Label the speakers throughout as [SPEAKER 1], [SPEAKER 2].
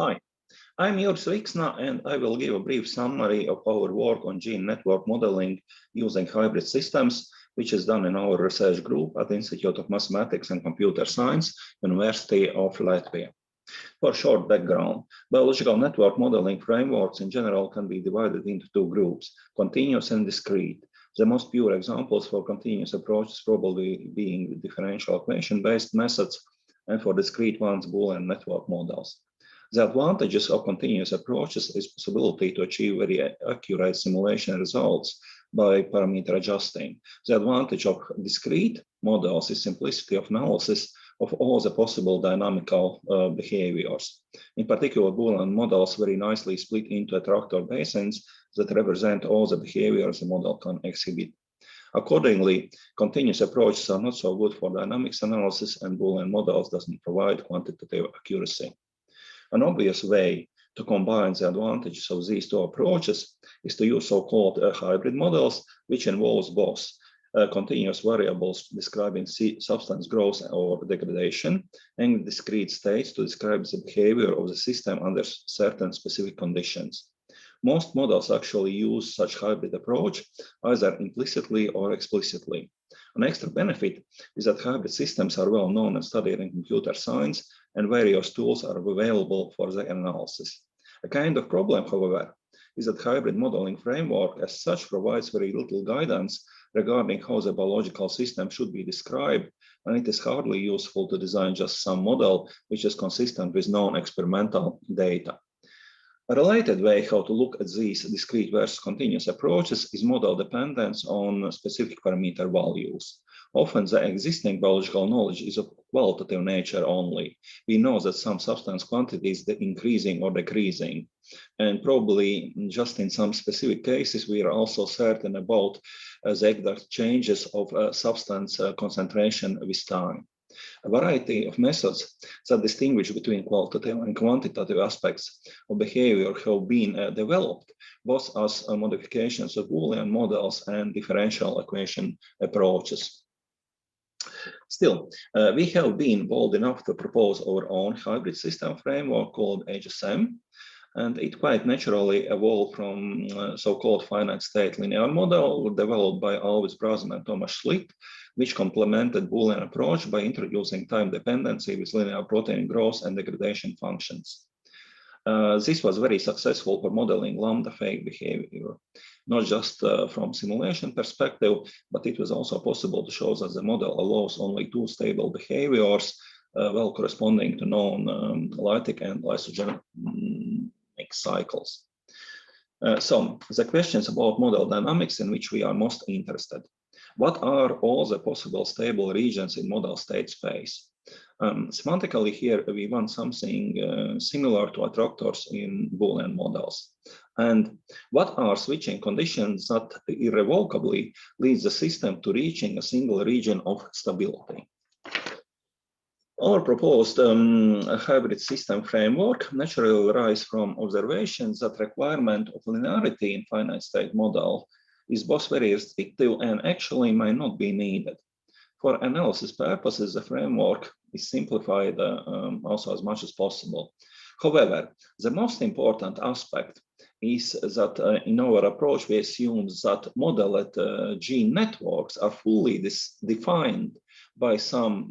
[SPEAKER 1] Hi, I'm Juris Viksna, and I will give a brief summary of our work on gene network modeling using hybrid systems, which is done in our research group at the Institute of Mathematics and Computer Science, University of Latvia. For short background, biological network modeling frameworks in general can be divided into two groups, continuous and discrete. The most pure examples for continuous approaches probably being differential equation-based methods, and for discrete ones, Boolean network models. The advantages of continuous approaches is possibility to achieve very accurate simulation results by parameter adjusting. The advantage of discrete models is simplicity of analysis of all the possible dynamical behaviors. In particular, Boolean models very nicely split into attractor basins that represent all the behaviors the model can exhibit. Accordingly, continuous approaches are not so good for dynamics analysis, and Boolean models doesn't provide quantitative accuracy. An obvious way to combine the advantages of these two approaches is to use so-called hybrid models, which involves both continuous variables describing substance growth or degradation and discrete states to describe the behavior of the system under certain specific conditions. Most models actually use such hybrid approach, either implicitly or explicitly. An extra benefit is that hybrid systems are well known and studied in computer science, and various tools are available for their analysis. A kind of problem, however, is that hybrid modeling framework as such provides very little guidance regarding how the biological system should be described, and it is hardly useful to design just some model which is consistent with known experimental data. A related way how to look at these discrete versus continuous approaches is model dependence on specific parameter values. Often the existing biological knowledge is of qualitative nature only. We know that some substance quantity is increasing or decreasing, and probably just in some specific cases we are also certain about the exact changes of substance concentration with time. A variety of methods that distinguish between qualitative and quantitative aspects of behavior have been developed, both as modifications of Boolean models and differential equation approaches. Still, we have been bold enough to propose our own hybrid system framework called HSM, and it quite naturally evolved from so-called finite state linear model developed by Alvis Brasman and Thomas Schlitt, which complemented Boolean approach by introducing time dependency with linear protein growth and degradation functions. This was very successful for modeling lambda fake behavior, not just from simulation perspective, but it was also possible to show that the model allows only two stable behaviors well corresponding to known lytic and lysogenic cycles. So the questions about model dynamics in which we are most interested. What are all the possible stable regions in model state space? Semantically here, we want something similar to attractors in Boolean models. And what are switching conditions that irrevocably lead the system to reaching a single region of stability? Our proposed hybrid system framework naturally arises from observations that requirement of linearity in finite state model is both very restrictive and actually might not be needed. For analysis purposes, the framework is simplified also as much as possible. However, the most important aspect is that in our approach, we assume that modeled gene networks are fully defined by some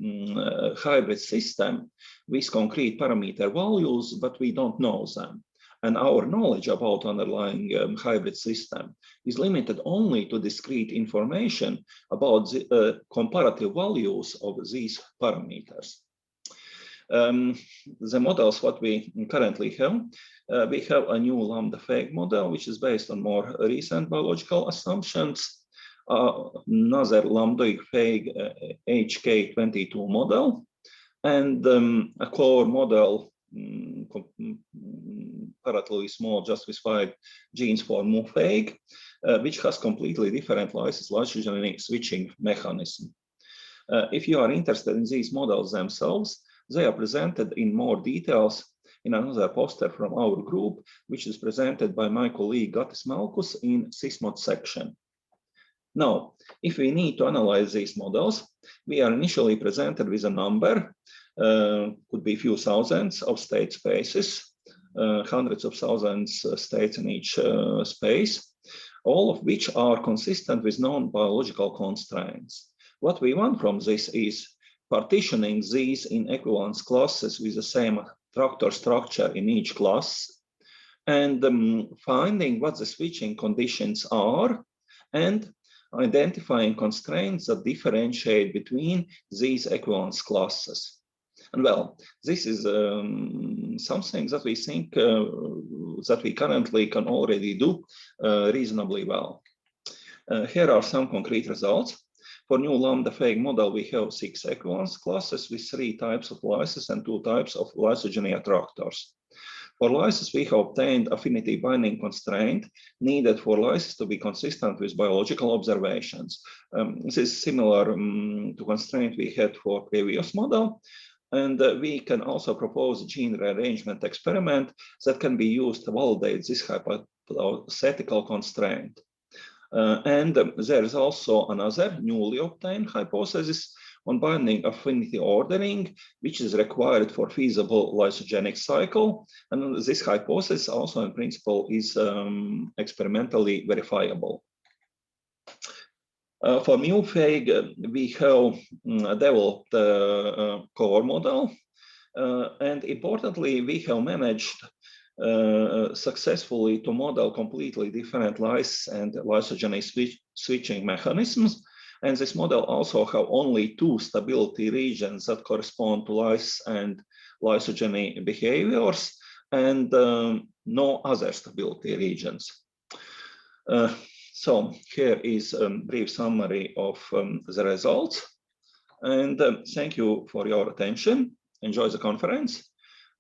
[SPEAKER 1] hybrid system with concrete parameter values, but we don't know them. And our knowledge about underlying hybrid system is limited only to discrete information about the comparative values of these parameters. The models what we currently have, we have a new lambda fake model, which is based on more recent biological assumptions, another lambda fake HK022 model, and a core model comparatively small, just with 5 genes for Mu fake, which has completely different lysogenic switching mechanism. If you are interested in these models themselves, they are presented in more details in another poster from our group, which is presented by my colleague Gatis Malkus in SysMod section. Now, if we need to analyze these models, we are initially presented with a number, could be a few thousands of state spaces, hundreds of thousands states in each space, all of which are consistent with known biological constraints. What we want from this is partitioning these in equivalence classes with the same attractor structure in each class, and finding what the switching conditions are, and identifying constraints that differentiate between these equivalence classes. And well, this is something that we think that we currently can already do reasonably well. Here are some concrete results. For new lambda-fähig model, we have 6 equivalence classes with 3 types of lyses and 2 types of lysogeny attractors. For lysis, we have obtained affinity binding constraint needed for lysis to be consistent with biological observations. This is similar to constraint we had for previous model. And we can also propose a gene rearrangement experiment that can be used to validate this hypothetical constraint. And there is also another newly obtained hypothesis on binding affinity ordering, which is required for feasible lysogenic cycle. And this hypothesis also in principle is experimentally verifiable. For Mu-fähig, we have developed a core model. And importantly, we have managed successfully to model completely different lysis and lysogeny switching mechanisms. And this model also have only 2 stability regions that correspond to lysis and lysogeny behaviors, and no other stability regions. So here is a brief summary of the results. And thank you for your attention. Enjoy the conference.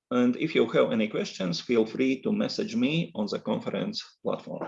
[SPEAKER 1] And if you have any questions, feel free to message me on the conference platform.